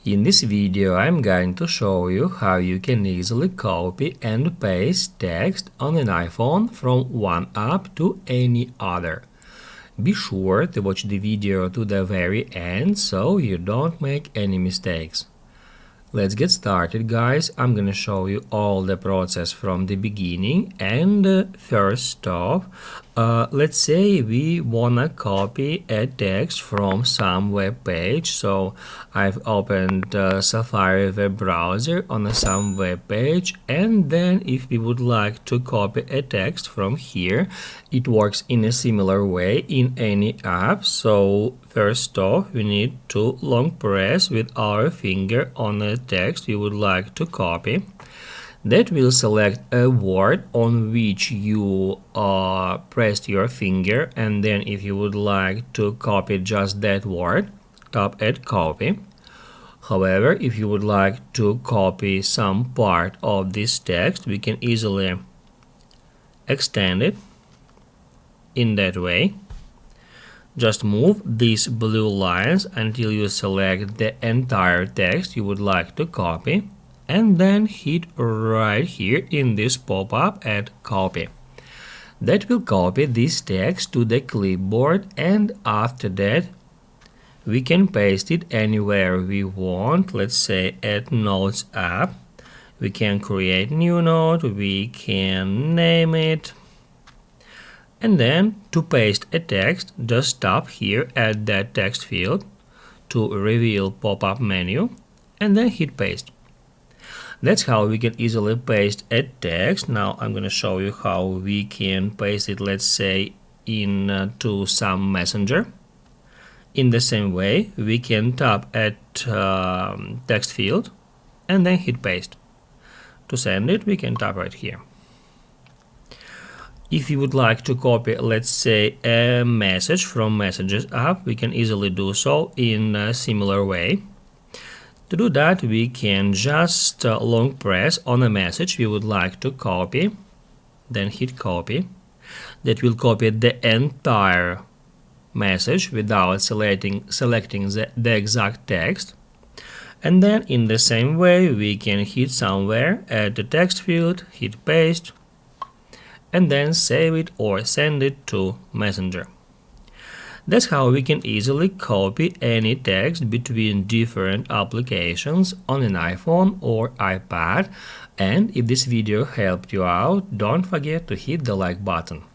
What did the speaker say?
In this video, I'm going to show you how you can easily copy and paste text on an iPhone from one app to any other. Be sure to watch the video to the very end so you don't make any mistakes. Let's get started, guys. I'm gonna show you all the process from the beginning. And first off, let's say we wanna copy a text from some web page. So I've opened Safari web browser on some web page, and then if we would like to copy a text from here, it works in a similar way in any app. So first off, we need to long press with our finger on a text we would like to copy. That will select a word on which you pressed your finger, and then if you would like to copy just that word, tap at copy. However, if you would like to copy some part of this text, we can easily extend it in that way. Just move these blue lines until you select the entire text you would like to copy, and then hit right here in this pop-up at copy. That will copy this text to the clipboard, and after that we can paste it anywhere we want. Let's say at Notes app. We can create new note, we can name it. And then to paste a text, just tap here at that text field to reveal pop-up menu and then hit paste. That's how we can easily paste a text. Now I'm going to show you how we can paste it, let's say, into some messenger. In the same way, we can tap at text field and then hit paste. To send it, we can tap right here. If you would like to copy, let's say, a message from Messages app, we can easily do so in a similar way. To do that, we can just long press on a message we would like to copy, then hit copy. That will copy the entire message without selecting the exact text. And then in the same way, we can hit somewhere at the text field, hit paste, and then save it or send it to Messenger. That's how we can easily copy any text between different applications on an iPhone or iPad. And if this video helped you out, don't forget to hit the like button.